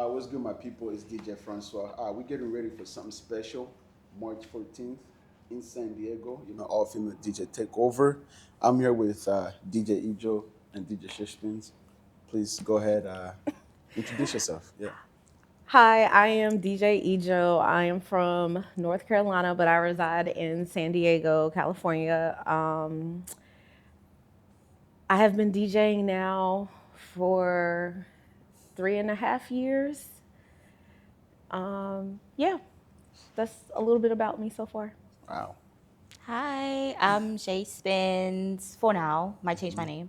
What's good, my people? It's DJ Francois. We're getting ready for something special, March 14th in San Diego. All female DJ takeover. I'm here with DJ Ejo and DJ Shaespins. Please go ahead, introduce yourself. Yeah. Hi, I am DJ Ejo. I am from North Carolina, but I reside in San Diego, California. I have been DJing now for 3.5 years. Yeah, that's a little bit about me so far. Wow. Hi, I'm Shaespins. For now, might change my name.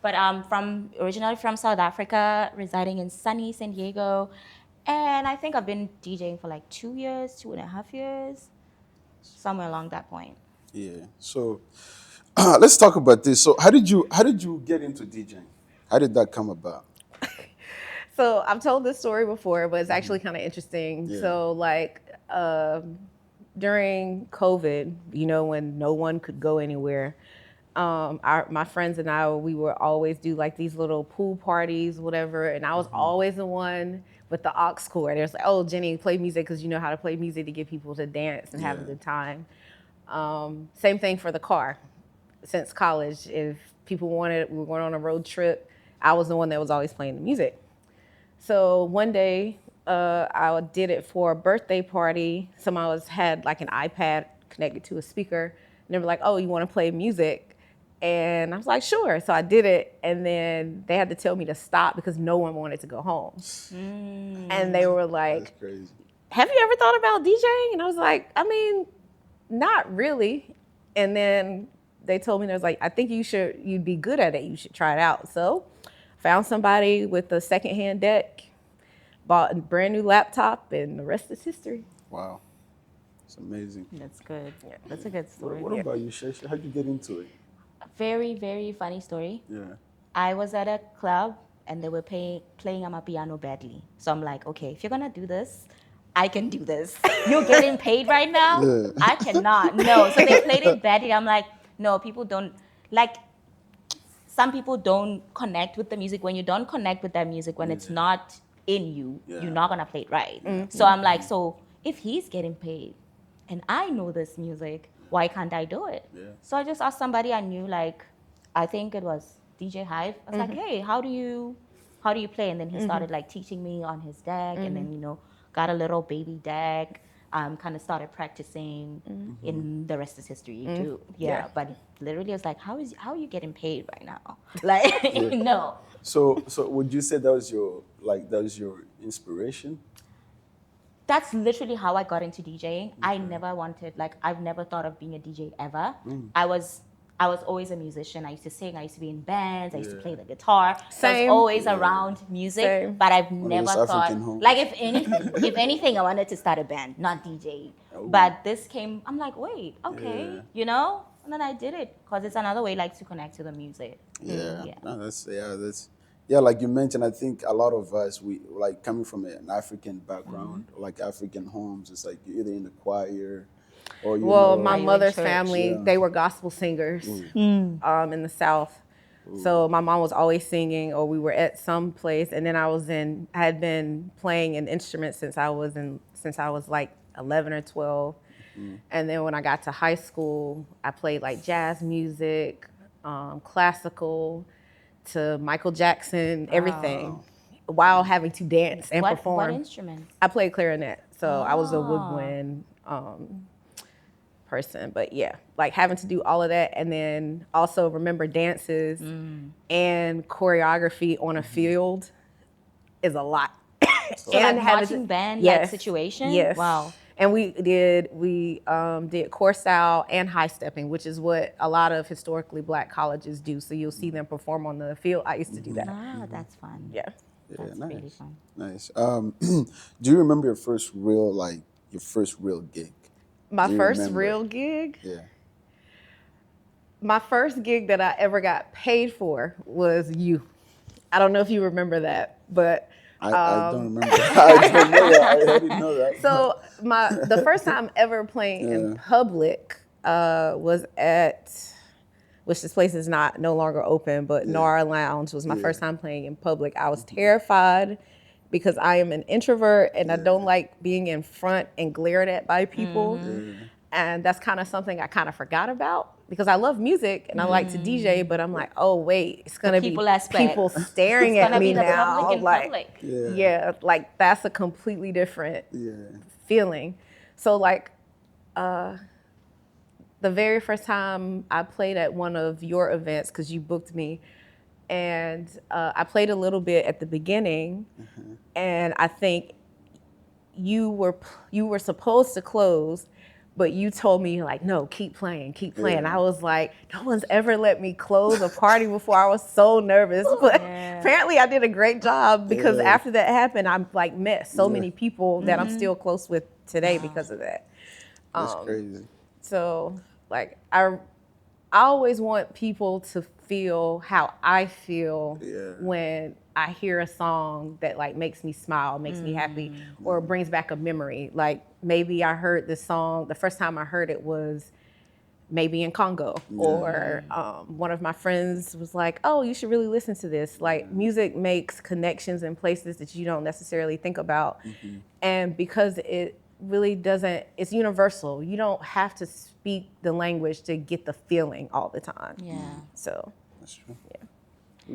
But I'm originally from South Africa, residing in sunny San Diego. And I think I've been DJing for like 2 years, 2.5 years, somewhere along that point. Yeah. So let's talk about this. So how did you get into DJing? How did that come about? So I've told this story before, but it's actually kind of interesting. Yeah. So during COVID, when no one could go anywhere, my friends and I, we would always do like these little pool parties, whatever. And I was always the one with the aux cord. There's like, oh, Jenny, play music because you know how to play music to get people to dance and have a Yeah. good time. Same thing for the car. Since college, if people we were going on a road trip, I was the one that was always playing the music. So one day, I did it for a birthday party. Somebody had like an iPad connected to a speaker, and they were like, "Oh, you want to play music?" And I was like, "Sure." So I did it, and then they had to tell me to stop because no one wanted to go home. And they were That's like, crazy. "Have you ever thought about DJing?" And I was like, "I mean, not really." And then they told me, they was like, "I think you'd be good at it. You should try it out." So found somebody with a secondhand deck, bought a brand new laptop, and the rest is history. Wow. It's amazing. That's good. That's a good story. What about you, Shesh? How'd you get into it? Very, very funny story. Yeah. I was at a club and they were playing on my piano badly. So I'm like, okay, if you're gonna do this, I can do this. You're getting paid right now? Yeah. I cannot. No. So they played it badly. I'm like, no, people don't like some people don't connect with the music. When you don't connect with that music, when it's not in you, Yeah. you're not gonna play it right. So I'm like, so if he's getting paid and I know this music, why can't I do it? Yeah. So I just asked somebody I knew, like I think it was DJ Hive. I was like, hey, how do you play? And then he started like teaching me on his deck, and then got a little baby deck. Kind of started practicing, and the rest is history too. Yeah, but literally, it's like, how are you getting paid right now? Like, no. So would you say that was your inspiration? That's literally how I got into DJing. I've never thought of being a DJ ever. I was always a musician. I used to sing. I used to be in bands. I used to play the guitar. So I was Same. always around music, Same. but I've One of never those thought African homes. like if anything, I wanted to start a band, not DJ. But this came. I'm like, wait, okay, Yeah. and then I did it because it's another way like to connect to the music. Yeah. Yeah. No, that's like you mentioned. I think a lot of us, we like coming from an African background, like African homes. It's like you're either in the choir or Well, my Are you in mother's church? family, Yeah. they were gospel singers in the South. So my mom was always singing, or we were at some place, and then I had been playing an instrument since I was like 11 or 12. And then when I got to high school, I played like jazz music, classical, to Michael Jackson, everything, while having to dance and What perform. instrument? I played clarinet, so I was a woodwind person. But yeah, like having to do all of that, and then also remember dances and choreography on a field is a lot. So like marching band like Yes, situation? Yes. Wow. And we did core style and high stepping, which is what a lot of historically Black colleges do. So you'll see them perform on the field. I used to do that. Ah, that's fun. Yeah. That's nice. really fun. Nice. Do you remember your first real gig? My Do you first remember? real gig. Yeah. My first gig that I ever got paid for was you. I don't know if you remember that, but I don't remember. I don't know that. I didn't know that. so the first time ever playing in public was at, which this place is no longer open, but Nara Lounge was my first time playing in public. I was terrified because I am an introvert and I don't like being in front and glared at by people. And that's kind of something I kind of forgot about because I love music and I like to DJ, but I'm like, oh wait, it's gonna be people aspect. people staring It's at gonna me be the now. public in Like, public. yeah, like that's a completely different feeling. So like the very first time I played at one of your events, because you booked me, and I played a little bit at the beginning, and I think you were supposed to close, but you told me like, no, keep playing, keep playing. I was like, no one's ever let me close a party before. I was so nervous, but apparently I did a great job because after that happened, I like met so many people that I'm still close with today because of that. That's crazy. So like I always want people to feel how I feel when I hear a song that like makes me smile, makes me happy, or brings back a memory. Like maybe I heard this song, the first time I heard it was maybe in Congo, or one of my friends was like, oh, you should really listen to this. Like music makes connections in places that you don't necessarily think about. And because it really doesn't, it's universal. You don't have to speak the language to get the feeling all the time. So That's true.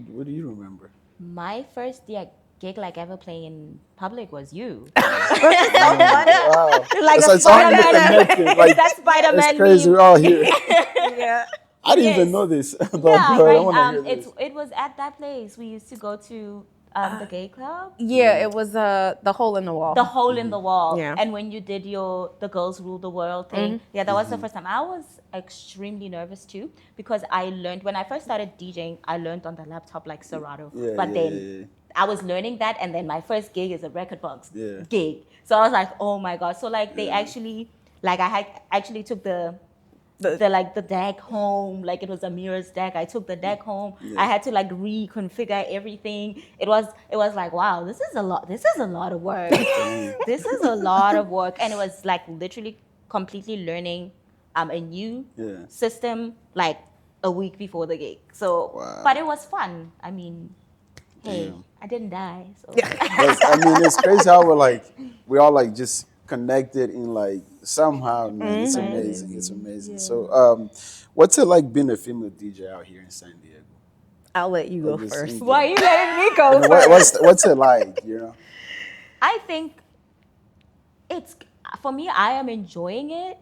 What do you remember? My first gig like ever playing in public was you. Wow. Like It's a like something Spider-Man. connected. Like, That Spider-Man it's crazy. meme. We're all here. yeah. I didn't even Yes. know this, but Yeah, bro, I right. want to hear this. It was at that place we used to go to the gay club. Yeah, it was the hole in the wall. The hole in the wall. Yeah. And when you did the girls rule the world thing, that was the first time. I was extremely nervous too because I learned when I first started DJing, I learned on the laptop like Serato. But then I was learning that, and then my first gig is a record box gig. So I was like, oh my god. So like they actually like I had actually took the deck home, like it was a mirror's deck. I took the deck home. I had to like reconfigure everything. It was like, wow, this is a lot of work. This is a lot of work. And it was like literally completely learning a new system like a week before the gig. So but it was fun. I mean, hey, I didn't die. So I mean, it's crazy how we're all like just connected in like somehow, man. It's amazing. It's amazing. So, what's it like being a female DJ out here in San Diego? I'll let you go Like, just first. thinking. why are you letting me go And first? what's it like? You know? I think it's for me. I am enjoying it,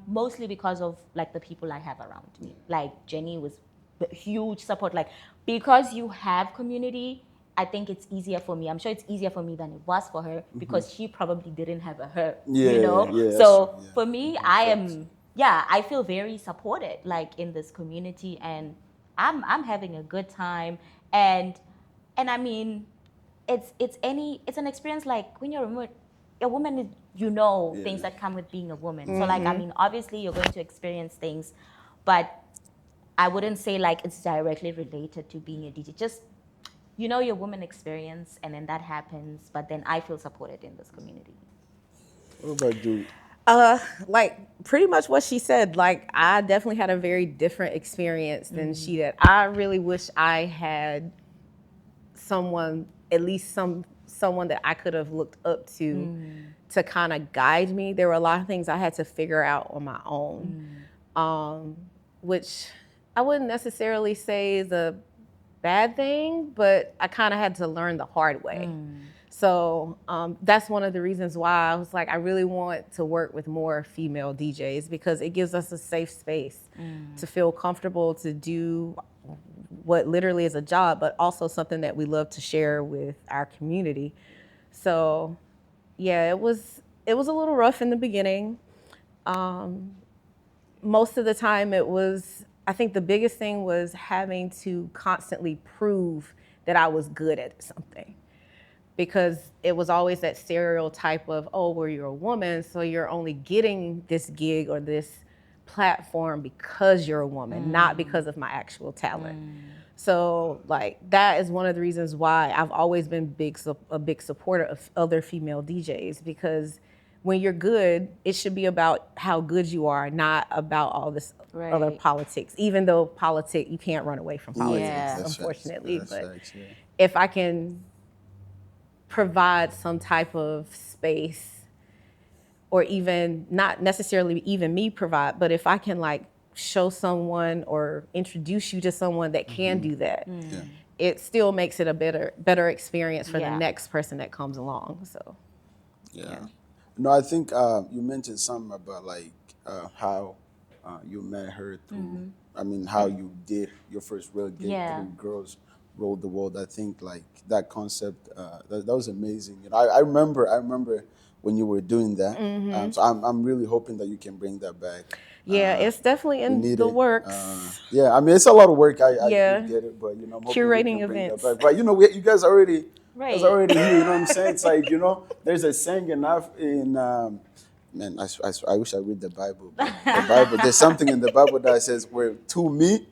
mostly because of like the people I have around me. Like Jenny was a huge support. Like because you have community, I think it's easier for me. I'm sure it's easier for me than it was for her because she probably didn't have her. You know. Yeah, So that's true, for me, I feel very supported like in this community, and I'm having a good time, and I mean it's an experience like when you're a woman is, things that come with being a woman. So like I mean obviously you're going to experience things, but I wouldn't say like it's directly related to being a DJ. Just your woman experience, and then that happens, but then I feel supported in this community. What about you? Like pretty much what she said. Like I definitely had a very different experience than she did. I really wish I had someone, at least someone that I could have looked up to kind of guide me. There were a lot of things I had to figure out on my own, which I wouldn't necessarily say is a bad thing, but I kind of had to learn the hard way. So that's one of the reasons why I was like, I really want to work with more female DJs because it gives us a safe space to feel comfortable to do what literally is a job, but also something that we love to share with our community. So yeah, it was a little rough in the beginning. Most of the time I think the biggest thing was having to constantly prove that I was good at something. Because it was always that stereotype of, oh, well, you're a woman, so you're only getting this gig or this platform because you're a woman, not because of my actual talent. So like that is one of the reasons why I've always been a big supporter of other female DJs, because when you're good, it should be about how good you are, not about all this other politics. Even though you can't run away from politics, unfortunately. But if I can provide some type of space, or even not necessarily even me provide, but if I can like show someone or introduce you to someone that can do that, Yeah. it still makes it a better experience for the Yeah. next person that comes along. So Yeah. No, I think you mentioned something about like how you met her through. I mean, how you did your first real gig Yeah. through Girls Roll the World. I think like that concept that was amazing. You know, I remember when you were doing that. So I'm really hoping that you can bring that back. yeah, it's definitely We in need the it. works. Yeah, I mean it's a lot of work. I do Yeah, get it, but you know I'm hoping we curating can bring that events. back. But you know, you guys already that's Right. already here. You know what I'm saying? It's like, you know, there's a saying in man, I wish I read the Bible, but the Bible, there's something in the Bible that says, where two meet,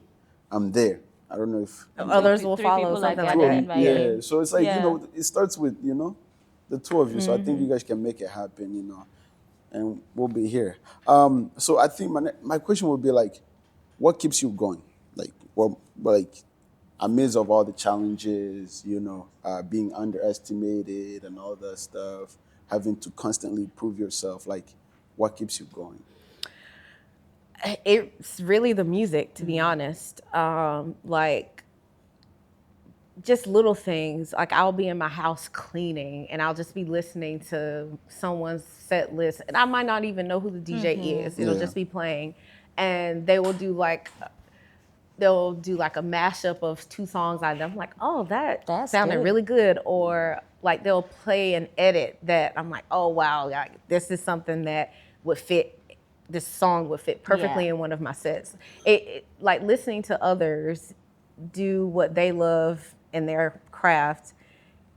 I'm there. I don't know if you know, Others will Three follow, people are something like two of gathered you. in that. my Yeah. Yeah. name. So it's like, you Yeah. know, it starts with, you know, the two of you. So I think you guys can make it happen, you know, and we'll be here. So I think my question would be like, what keeps you going? Like, like, amidst of all the challenges, you know, being underestimated and all that stuff, having to constantly prove yourself, like, what keeps you going? It's really the music, to be honest. Like just little things. Like I'll be in my house cleaning and I'll just be listening to someone's set list, and I might not even know who the DJ is. It'll Yeah. just be playing, and they'll do like a mashup of two songs I done. I'm like, oh, that That's sounded good. really good. Or like they'll play an edit that I'm like, oh wow, like, this is something that would fit. This song would fit perfectly Yeah. in one of my sets. Like listening to others do what they love in their craft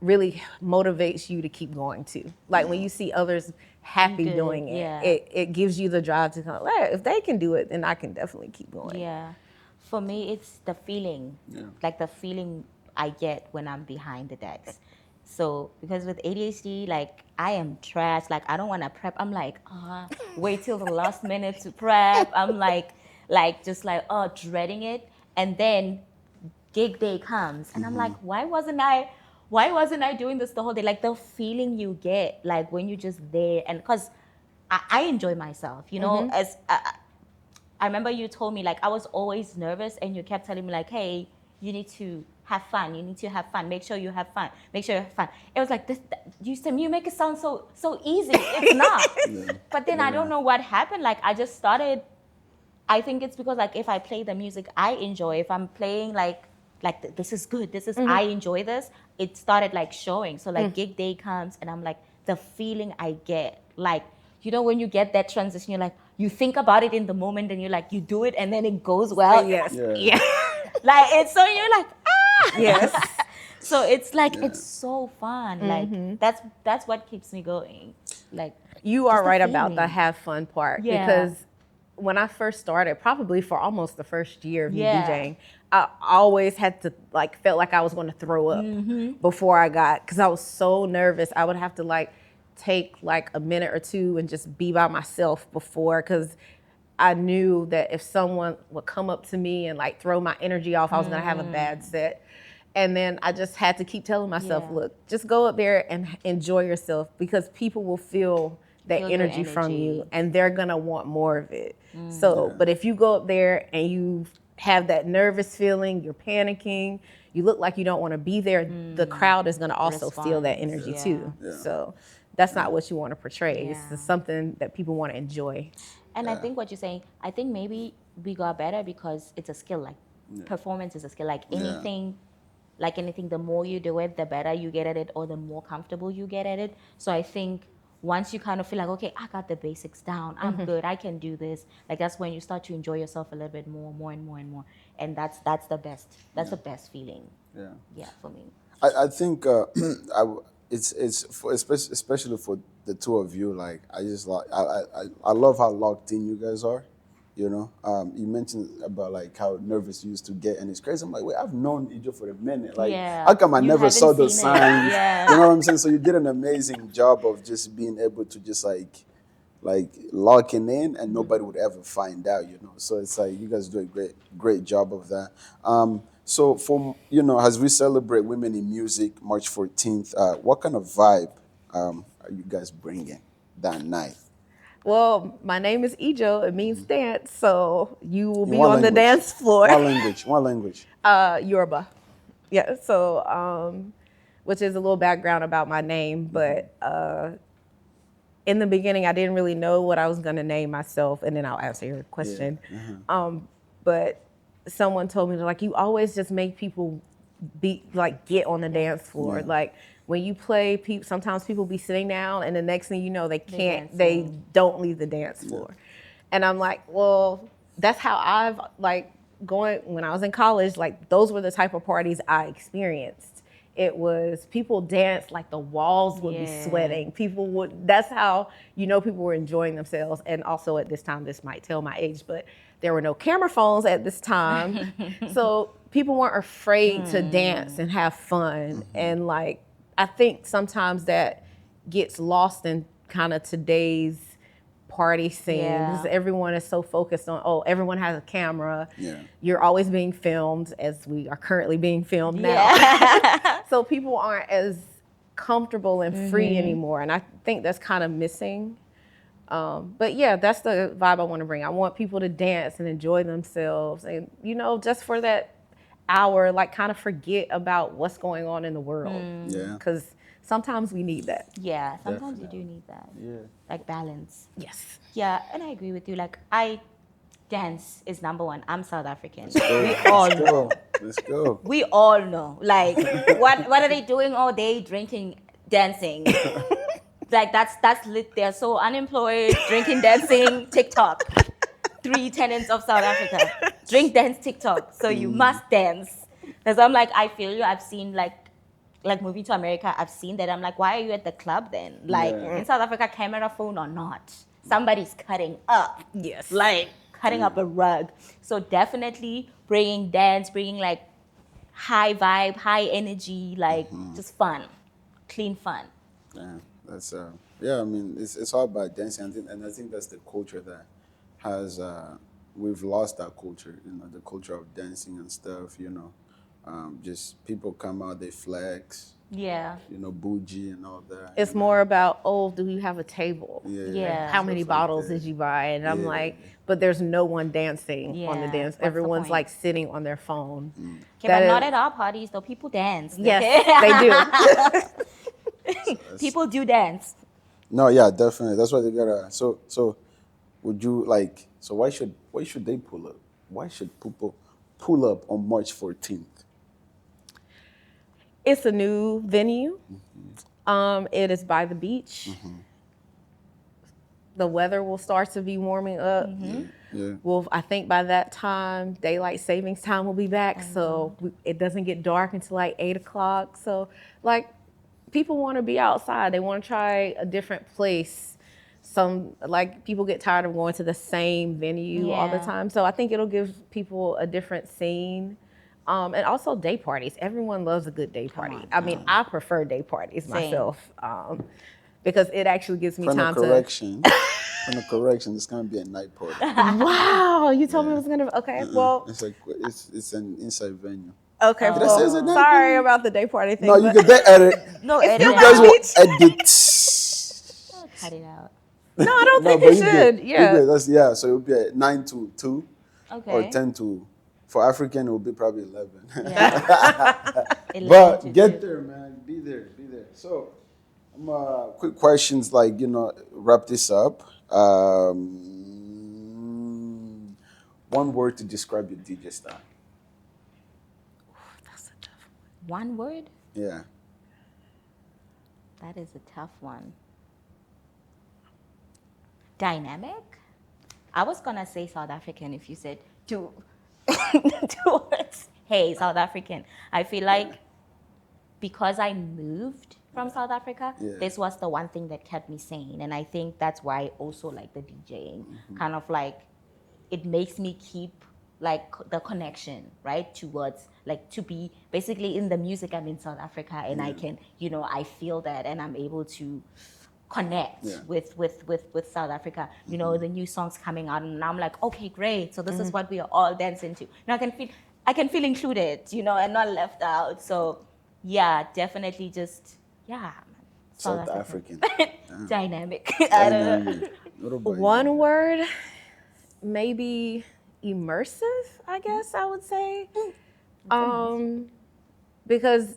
really motivates you to keep going too. Like when you see others happy Good. doing it, Yeah. it gives you the drive to kind of, hey, if they can do it, then I can definitely keep going. Yeah. For me, it's the feeling, Yeah. like the feeling I get when I'm behind the decks. So, because with ADHD, like I am trash. Like I don't want to prep. I'm like, wait till the last minute to prep. I'm like just like, dreading it. And then gig day comes, and I'm like, why wasn't I doing this the whole day? Like the feeling you get, like when you're just there, and because I enjoy myself, as I remember you told me like I was always nervous and you kept telling me like, hey, you need to have fun. You need to have fun. Make sure you have fun. Make sure you have fun. It was like this. You make it sound so easy. It's not. But then I don't know what happened. Like I just started. I think it's because like if I play the music I enjoy, if I'm playing like this is good. This is I enjoy this. It started like showing. So like gig day comes and I'm like the feeling I get like when you get that transition, you're like, you think about it in the moment and you're like, you do it and then it goes well. Yes. Yeah. Yeah. Like it's so you're like, Yes. so it's like Yeah. it's so fun. Like that's what keeps me going. Like You are just the right about the feeling. have fun part, Yeah. because when I first started, probably for almost the first year of me Yeah. DJing, I always had to felt like I was going to throw up before I got, because I was so nervous. I would have to take like a minute or two and just be by myself before, because I knew that if someone would come up to me and throw my energy off, I was gonna have a bad set. And then I just had to keep telling myself, Yeah. look, just go up there and enjoy yourself, because people will feel that Feel your energy from you energy. and they're gonna want more of it. So, but if you go up there and you have that nervous feeling, you're panicking, you look like you don't want to be there, the crowd is gonna also feel that Response, energy yeah. too. Yeah. So that's not what you want to portray. It's Yeah. just something that people want to enjoy. And I think what you're saying, I think maybe we got better because it's a skill. Like performance is a skill. Like anything, the more you do it, the better you get at it, or the more comfortable you get at it. So I think once you kind of feel like, okay, I got the basics down, I'm good, I can do this. Like that's when you start to enjoy yourself a little bit more and more and more. And that's the best. That's the best feeling. Yeah. Yeah, for me. I think it's for, especially for the two of you. Like I just like I love how locked in you guys are. You know, you mentioned about like how nervous you used to get, and it's crazy. I'm like, wait, I've known Ijo for a minute. Like, Yeah. how come I You never haven't saw those seen it. signs? Yeah. You know what I'm saying? So you did an amazing job of just being able to just like locking in, and nobody would ever find out. You know, so it's like you guys do a great job of that. So, for as we celebrate women in music, March 14th, what kind of vibe are you guys bringing that night? Well, my name is Ijo. It means dance. So you will In be what on the language? dance floor. What language? What language? Yoruba. Yeah. So, which is a little background about my name, but in the beginning, I didn't really know what I was going to name myself, and then I'll answer your Yeah. question. But someone told me, like, you always just make people be like get on the dance floor. Yeah. Like when you play, sometimes people be sitting down, and the next thing you know, they dancing. don't leave the dance floor. And I'm like, well, that's how I've like going when I was in college. Like those were the type of parties I experienced. It was people danced like the walls would be Yeah. sweating. People would. That's how people were enjoying themselves. And also at this time, this might tell my age, but there were no camera phones at this time, so people weren't afraid to dance and have fun. And like I think sometimes that gets lost in kind of today's party scene because Yeah. everyone is so focused on, oh, everyone has a camera. Yeah. You're always being filmed, as we are currently being filmed now. Yeah. So people aren't as comfortable and free anymore. And I think that's kind of missing. But yeah, that's the vibe I want to bring. I want people to dance and enjoy themselves and, just for that hour, like kind of forget about what's going on in the world. Yeah. Because sometimes we need that. Yeah, sometimes you Definitely. do need that. Yeah. Like balance. Yes. Yeah, and I agree with you. Like dance is number one. I'm South African. Go. We all Let's know. go. Let's go. We all know. Like what are they doing all day? Drinking, dancing. Like that's lit. They're so unemployed, drinking, dancing, TikTok. Three tenets of South Africa. Drink, dance, TikTok. So you must dance. Because I'm like, I feel you. I've seen like moving to America, I've seen that. I'm like, why are you at the club then? Like Yeah. in South Africa, camera phone or not, somebody's cutting up. Yes. Like cutting up a rug. So definitely bringing dance, bringing like high vibe, high energy, like just fun, clean fun. Yeah, that's yeah. I mean, it's all about dancing, and I think that's the culture that has we've lost that culture. The culture of dancing and stuff. Just people come out, they flex. Yeah. Bougie and all that. It's more about, oh, do you have a table? Yeah. How many stuff like bottles that. did you buy? And I'm Yeah. like, but there's no one dancing on the Yeah, dance. what's the Everyone's point? like sitting on their phone. Okay, That but not is- at our parties though. People dance. Yes, okay? they do. People do dance. No, yeah, definitely. That's why they gotta. So, would you like? So why should they pull up? Why should people pull up on March 14th? It's a new venue. It is by the beach. The weather will start to be warming up. Yeah. Well, I think by that time, daylight savings time will be back, so it doesn't get dark until like 8 o'clock. So, like, people want to be outside. They want to try a different place. Some like people get tired of going to the same venue all the Yeah. time. So I think it'll give people a different scene. And also day parties. Everyone loves a good day party. on. I mean, I prefer day parties Same. myself because it actually gives me Point time of to. correction. Point of correction. It's gonna be a night party. Wow, you told me it was gonna. Okay, well, It's like it's an inside venue. okay. Did I say it's a Well, night sorry party? about the day party thing. No, you but- can they edit. No, It's edit still You it guys out. will edit. Cut it out. No, I don't No, think but it you should. good. Yeah. You good. That's So it would be at 9 to 2 Okay. or 10 to. For African, it would be probably 11. Yeah. 11 But to get 2. there, man. Be there. Be there. So, quick questions, like wrap this up. One word to describe your DJ style. That's a tough One word? Yeah. That is a tough one. Dynamic? I was gonna say South African if you said two, two words. Hey, South African. I feel like because I moved from South Africa, Yeah. this was the one thing that kept me sane. And I think that's why I also like the DJing. Kind of like it makes me keep like the connection, right? Towards like to be basically in the music. I'm in South Africa and I can, I feel that and I'm able to connect Yeah. with South Africa. The new songs coming out and I'm like, okay, great. So this is what we are all dancing to. Now I can feel I can feel included, and not left out. So yeah, definitely just yeah, South South Africa. African. Damn. Dynamic. I don't know. Dynamic. What about you? One word, maybe immersive, I guess I would say. Because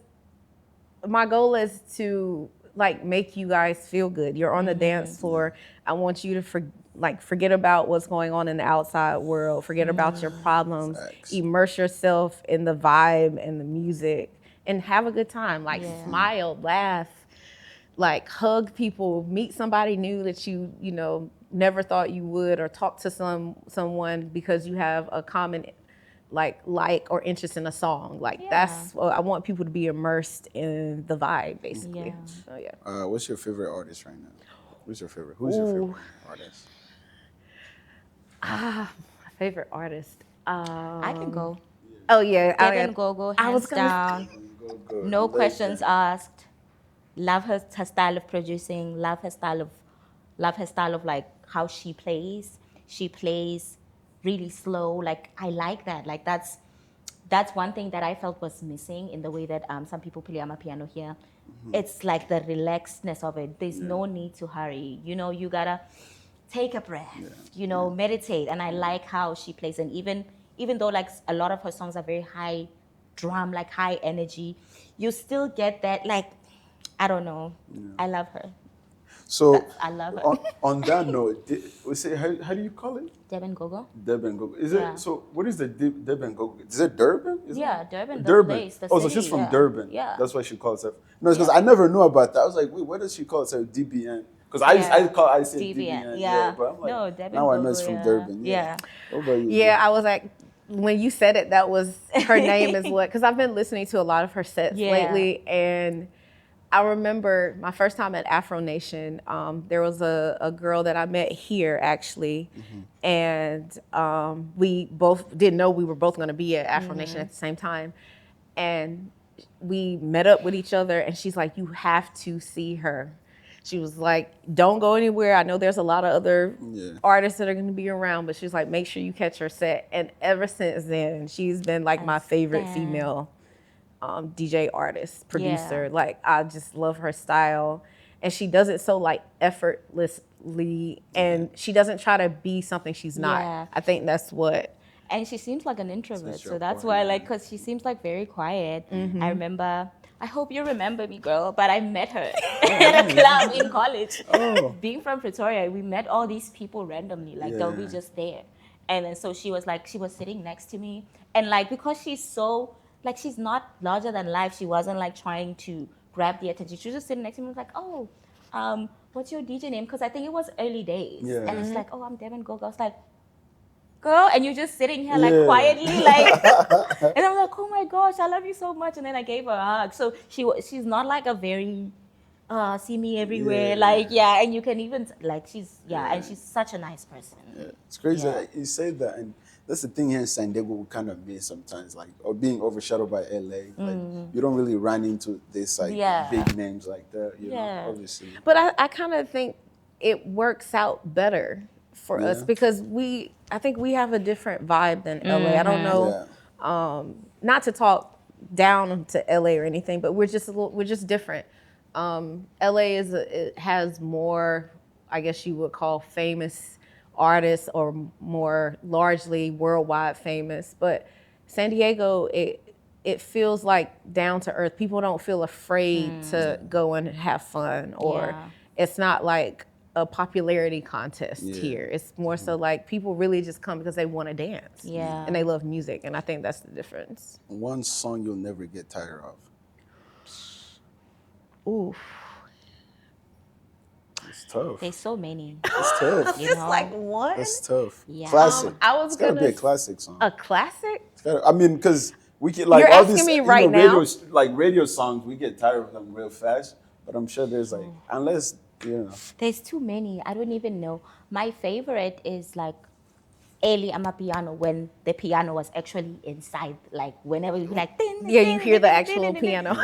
my goal is to like make you guys feel good. You're on the dance floor. I want you to forget about what's going on in the outside world. Forget about your problems. Facts. Immerse yourself in the vibe and the music and have a good time. Like Yeah. smile, laugh, like hug people, meet somebody new that you never thought you would, or talk to someone because you have a common like or interest in a song. Like Yeah. that's I want people to be immersed in the vibe basically. Yeah. So yeah. What's your favorite artist right now? Who's your favorite? Who's your favorite artist? My favorite artist. I can go. Oh yeah, Devin Gogo, I was hands gonna down. Go. No questions Legend. asked. Love her style of producing. Love her style of like how she plays. She plays really slow. Like I like that. Like that's one thing that I felt was missing in the way that some people play piano here. It's like the relaxedness of it. There's no need to hurry. You gotta take a breath. Meditate. And I like how she plays. And even though like a lot of her songs are very high drum, like high energy, you still get that like I don't know. I love her. So, I love her. on that note, how do you call it? Devin Gogo. Durban Go. Is Yeah. it so? What is the Durban Go? Is it Durban? Is Yeah, it? Durban, the Durban. place, the Oh, so city, she's from yeah. Durban. Yeah. That's why she calls herself. No, it's because I never knew about that. I was like, wait, what does she call herself? DBN? Because I say DBN. Yeah. But I'm like, No, Devin now I know Gogo, it's from yeah. Durban. Yeah. What about you? Yeah, I was like, when you said it, that was her name is what, because I've been listening to a lot of her sets Yeah. lately, and I remember my first time at Afro Nation, there was a girl that I met here actually, and we both didn't know we were both going to be at Afro Nation at the same time, and we met up with each other, and she's like, you have to see her. She was like, don't go anywhere. I know there's a lot of other artists that are going to be around, but she's like, make sure you catch her set. And ever since then, she's been like my favorite female DJ artist, producer. Yeah. Like I just love her style. And she does it so like effortlessly, and she doesn't try to be something she's not. Yeah. I think that's what. And she seems like an introvert, Since so you're that's quiet, why, like, because she seems like very quiet. I remember, I hope you remember me, girl, but I met her at a club in college. Being from Pretoria, we met all these people randomly, like, they'll be Yeah. just there. And then so she was sitting next to me. And, like, because she's so, like, she's not larger than life, she wasn't, like, trying to grab the attention. She was just sitting next to me and was like, oh, what's your DJ name? Because I think it was early days. Yeah. And it's like, oh, I'm Devin Gogo. I was like, girl, and you're just sitting here like Yeah. quietly, like, and I'm like, oh my gosh, I love you so much. And then I gave her a hug. So she's not like a very see me everywhere, Yeah. like and you can even like and she's such a nice person. It's crazy Yeah. that you say that, and that's the thing here in San Diego we kind of miss sometimes, like, or being overshadowed by LA. Like, you don't really run into this like Yeah. big names like that, you know, Yeah. obviously. But I kind of think it works out better for us because I think we have a different vibe than LA. I don't know, not to talk down to LA or anything, but we're just different. LA it has more, I guess you would call famous artists or more largely worldwide famous, but San Diego, it feels like down to earth. People don't feel afraid to go and have fun, or Yeah. it's not like a popularity contest here. It's more so like people really just come because they want to dance. Yeah. And they love music, and I think that's the difference. One song you'll never get tired of. Ooh. It's tough. There's so many. It's tough. You know? one? That's tough. Yeah. Classic. I was It's gotta be gonna a classic song. A classic? It's gotta, I mean, because we get like You're all asking these me right radio, now? like radio songs, we get tired of them real fast. But I'm sure there's like, Oh. unless There's too many. I don't even know. My favorite is like Eli Amapiano, when the piano was actually inside. Like whenever you like, Yeah, you hear the actual piano.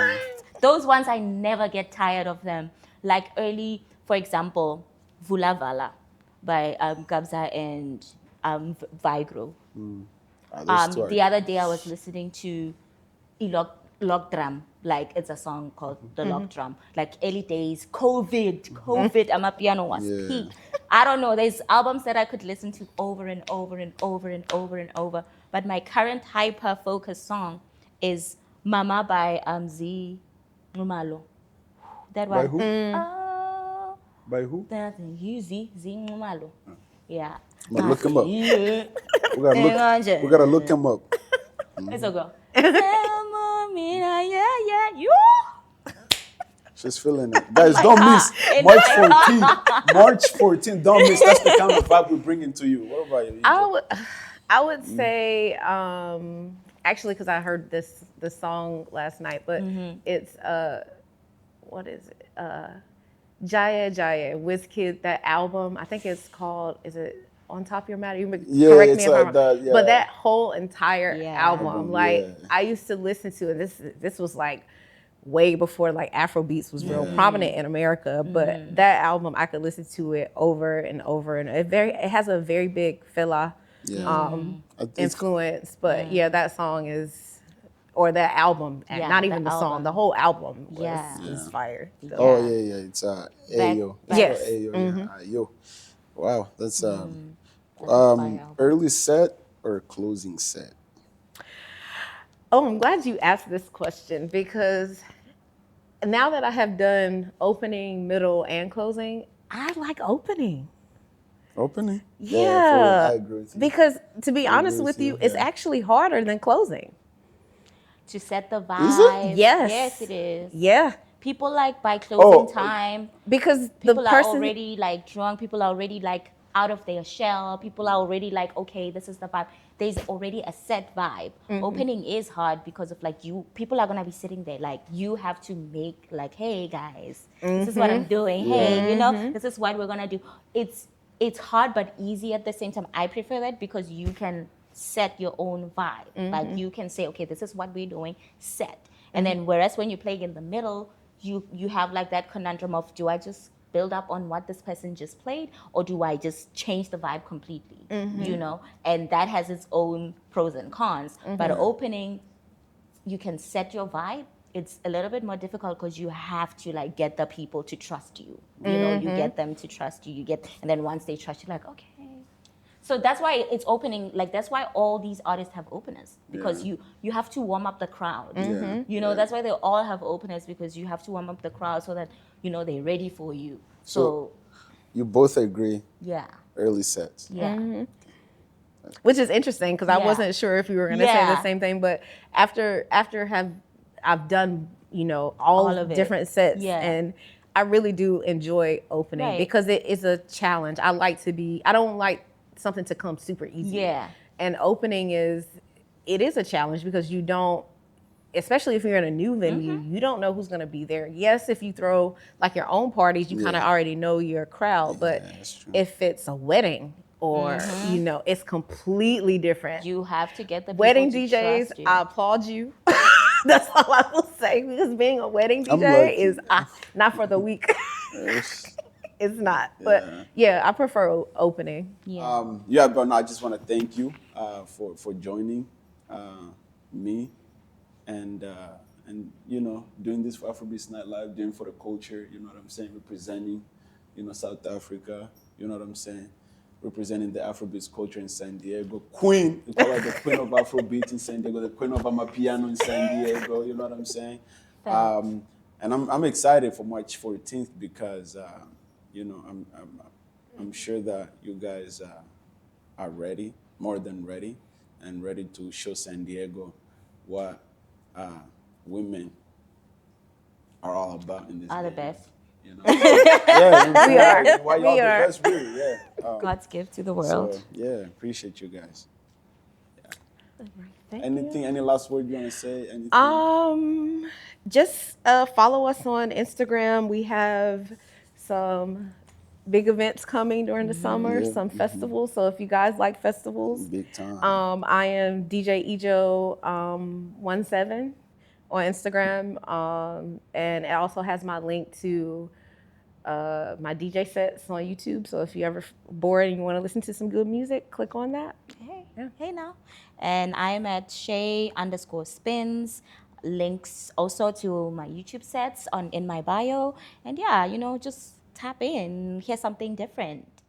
Those ones I never get tired of them. Like early, for example, Vula Vala by Gabza and Vigro. Those two are. The other day I was listening to Log Drum, like it's a song called The Log Drum. Like early days, COVID, Amapiano was Yeah. peak. I don't know, there's albums that I could listen to over and over and over and over and over. But my current hyper focused song is Mama by Z Numalo. That By one. who? Oh, By who? that Z Numalo. Yeah. But look him up. Yeah. We gotta look him up. It's a girl. Yeah. You. She's feeling it. Guys, don't heart. miss In March my 14th. March 14th. Don't miss. That's the kind of vibe we're bringing to you. What about you? I would say actually because I heard this song last night, but it's what is it? Jaya Wizkid, that album. I think it's called. Is it On Top of Your Matter? You can correct me if I'm wrong. that, yeah. But that whole entire Yeah. album, like Yeah. I used to listen to, and this was like way before like Afrobeats was real prominent in America. But that album, I could listen to it over and over, and it has a very big Fela influence. But yeah, that song is. Or that album, Yeah, not the even the song, album. the whole album was Yeah. fire. So. Oh yeah. It's Ayo. Yes. Ayo. Yeah. Ayo. Wow, that's That's a fire album. early set or closing set. Oh, I'm glad you asked this question because now that I have done opening, middle, and closing, I like opening. Opening. Yeah. I agree with you. Because to be I honest agree with with you, you, it's yeah. actually harder than closing. To set the Is it? vibe. Yes. Yes, it is. Yeah. People like by closing Oh. time. Because People the are person already like drunk. People are already like out of their shell. People are already like, okay, this is the vibe. There's already a set vibe. Opening is hard because of like people are gonna be sitting there. Like you have to make like, hey guys, this is what I'm doing. Hey, this is what we're gonna do. It's hard but easy at the same time. I prefer that because you can set your own vibe. Like you can say, okay, this is what we're doing, set. And then whereas when you're playing in the middle, you have like that conundrum of, do I just build up on what this person just played, or do I just change the vibe completely? And that has its own pros and cons. But opening, you can set your vibe. It's a little bit more difficult because you have to like get the people to trust you. You get them to trust you. And then once they trust you, like, okay. So that's why it's opening. Like that's why all these artists have openers, because you have to warm up the crowd. That's why they all have openers, because you have to warm up the crowd so that they're ready for you. So You both agree. yeah, Early sets. yeah. which is interesting because I Yeah. wasn't sure if you were going to say the Yeah. same thing, but after I've done all All of it. different sets, Yeah. and I really do enjoy opening Right. because it is a challenge. I don't like something to come super easy. Yeah. And opening is a challenge because you don't, especially if you're in a new venue, you don't know who's going to be there. Yes, if you throw like your own parties, you kind of already know your crowd, but that's true. if it's a wedding or it's completely different. You have to get the people Wedding to DJs, trust you. I applaud you. That's all I will say, because being a wedding I'm DJ lucky. is not for the weak. Yes. It's not. But yeah, I prefer opening. Yeah. But no, I just want to thank you for joining me and doing this for Afrobeats Night Live, doing for the culture. You know what I'm saying? Representing, South Africa. You know what I'm saying? Representing the Afrobeats culture in San Diego. Queen, we call her the queen of Afrobeat in San Diego, the queen of Amapiano in San Diego. You know what I'm saying? And I'm excited for March 14th because I'm sure that you guys are ready, more than ready, and ready to show San Diego what women are all about in this Are the game. best. Yeah, We are. Why We y'all the are. best, really? Yeah. God's gift to the world. So yeah, appreciate you guys. Thank Anything? Any last word you want to say? Anything? Just follow us on Instagram. We have some big events coming during the summer, some festivals. So if you guys like festivals, Big time. I am DJ Ejo 17 on Instagram, and it also has my link to my DJ sets on YouTube. So if you're ever bored and you want to listen to some good music, click on that. Hey, Yeah. hey now. And I'm at Shay_spins. Links also to my YouTube sets on in my bio. And yeah, just tap in, hear something different.